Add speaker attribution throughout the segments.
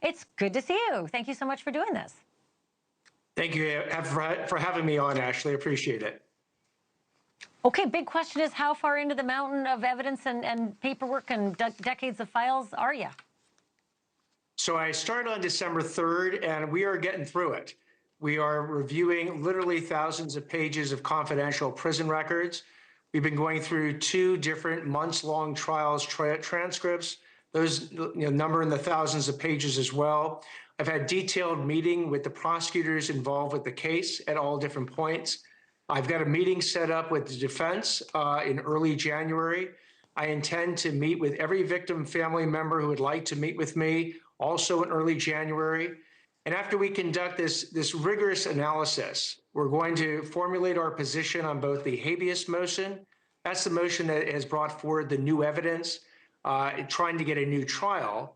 Speaker 1: It's good to see you. Thank you so much for doing this.
Speaker 2: Thank you for having me on, Ashley. Appreciate it.
Speaker 1: Okay, big question is, how far into the mountain of evidence and paperwork and decades of files are you?
Speaker 2: So I started on December 3rd, and we are getting through it. We are reviewing literally thousands of pages of confidential prison records. We've been going through 2 different months-long trials, transcripts, those number in the thousands of pages as well. I've had detailed meeting with the prosecutors involved with the case at all different points. I've got a meeting set up with the defense in early January. I intend to meet with every victim family member who would like to meet with me, also in early January. And after we conduct this rigorous analysis, we're going to formulate our position on both the habeas motion, that's the motion that has brought forward the new evidence, trying to get a new trial,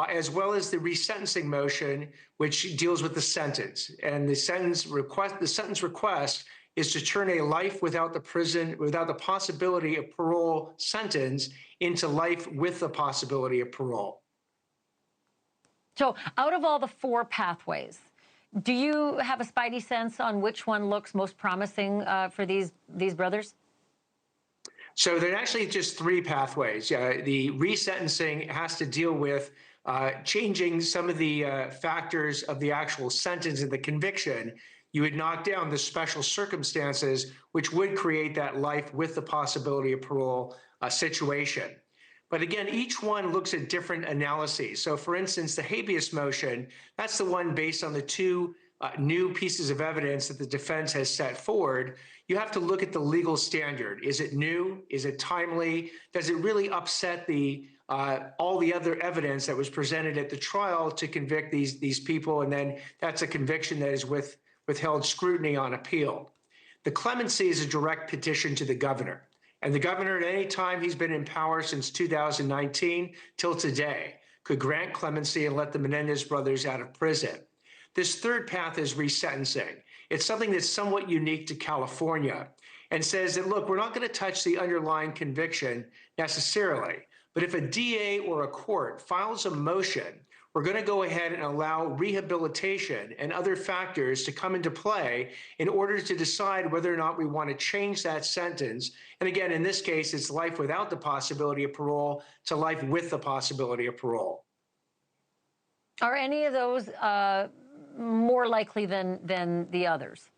Speaker 2: as well as the resentencing motion, which deals with the sentence. And the sentence request is to turn a life without the possibility of parole sentence into life with the possibility of parole.
Speaker 1: So out of all the 4 pathways, do you have a spidey sense on which one looks most promising for these brothers?
Speaker 2: So there are actually just 3 pathways. The resentencing has to deal with changing some of the factors of the actual sentence and the conviction. You would knock down the special circumstances, which would create that life with the possibility of parole situation. But again, each one looks at different analyses. So for instance, the habeas motion, that's the one based on the 2 new pieces of evidence that the defense has set forward. You have to look at the legal standard. Is it new? Is it timely? Does it really upset all the other evidence that was presented at the trial to convict these people? And then that's a conviction that is withheld scrutiny on appeal. The clemency is a direct petition to the governor. And the governor, at any time he's been in power since 2019 till today, could grant clemency and let the Menendez brothers out of prison. This 3rd path is resentencing. It's something that's somewhat unique to California and says that, look, we're not going to touch the underlying conviction necessarily, but if a DA or a court files a motion, we're going to go ahead and allow rehabilitation and other factors to come into play in order to decide whether or not we want to change that sentence. And again, in this case, it's life without the possibility of parole to life with the possibility of parole.
Speaker 1: Are any of those more likely than the others?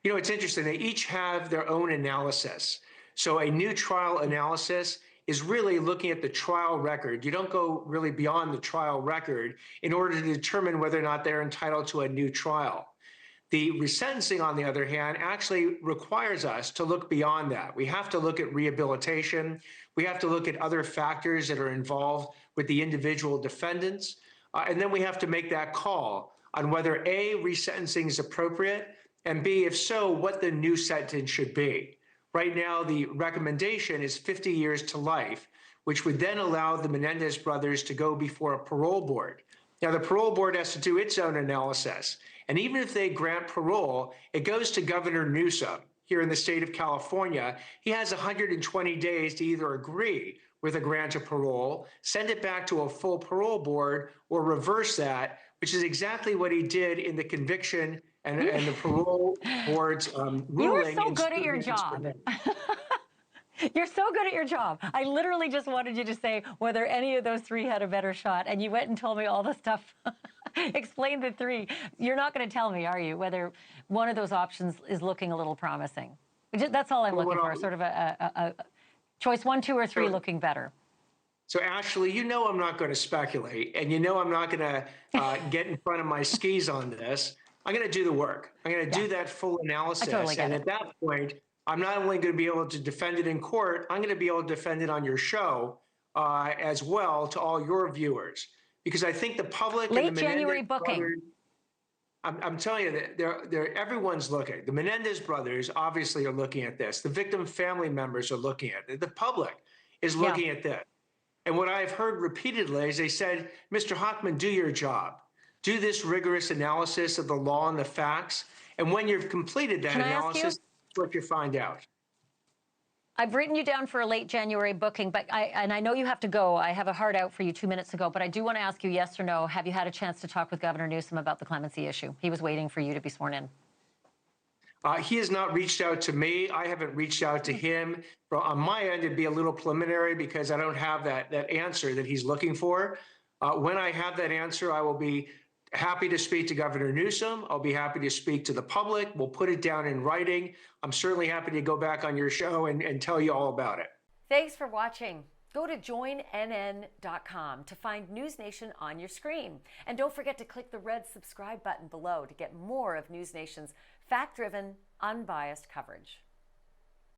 Speaker 2: You know, it's interesting. They each have their own analysis. So a new trial analysis is really looking at the trial record. You don't go really beyond the trial record in order to determine whether or not they're entitled to a new trial. The resentencing, on the other hand, actually requires us to look beyond that. We have to look at rehabilitation. We have to look at other factors that are involved with the individual defendants. And then we have to make that call on whether A, resentencing is appropriate, and B, if so, what the new sentence should be. Right now, the recommendation is 50 years to life, which would then allow the Menendez brothers to go before a parole board. Now, the parole board has to do its own analysis. And even if they grant parole, it goes to Governor Newsom here in the state of California. He has 120 days to either agree with a grant of parole, send it back to a full parole board, or reverse that, which is exactly what he did in the conviction and the parole board's ruling.
Speaker 1: You are so good at your job. You're so good at your job. I literally just wanted you to say whether any of those 3 had a better shot, and you went and told me all the stuff. Explain the 3. You're not going to tell me, are you, whether one of those options is looking a little promising? That's all I'm looking for, sort of a choice 1, 2, or 3 looking better.
Speaker 2: So, Ashley, you know I'm not going to speculate, and you know I'm not going to get in front of my skis on this. I'm going to do the work. I'm going to do that full analysis. And at that point, I'm not only going to be able to defend it in court, I'm going to be able to defend it on your show as well to all your viewers. Because I think the public
Speaker 1: late
Speaker 2: and the
Speaker 1: January
Speaker 2: Menendez
Speaker 1: booking.
Speaker 2: brothers, I'm telling you that everyone's looking. The Menendez brothers obviously are looking at this. The victim family members are looking at it. The public is looking at this. And what I've heard repeatedly is they said, Mr. Hochman, do your job. Do this rigorous analysis of the law and the facts. And when you've completed that analysis, that's what you find out.
Speaker 1: I've written you down for a late January booking, but I know you have to go. I have a hard out for you 2 minutes ago, but I do want to ask you yes or no. Have you had a chance to talk with Governor Newsom about the clemency issue? He was waiting for you to be sworn in.
Speaker 2: He has not reached out to me. I haven't reached out to him. On my end, it'd be a little preliminary because I don't have that answer that he's looking for. When I have that answer, I will be happy to speak to Governor Newsom. I'll be happy to speak to the public. We'll put it down in writing. I'm certainly happy to go back on your show and tell you all about it.
Speaker 1: Thanks for watching. Go to joinnn.com to find NewsNation on your screen. And don't forget to click the red subscribe button below to get more of NewsNation's fact-driven, unbiased coverage.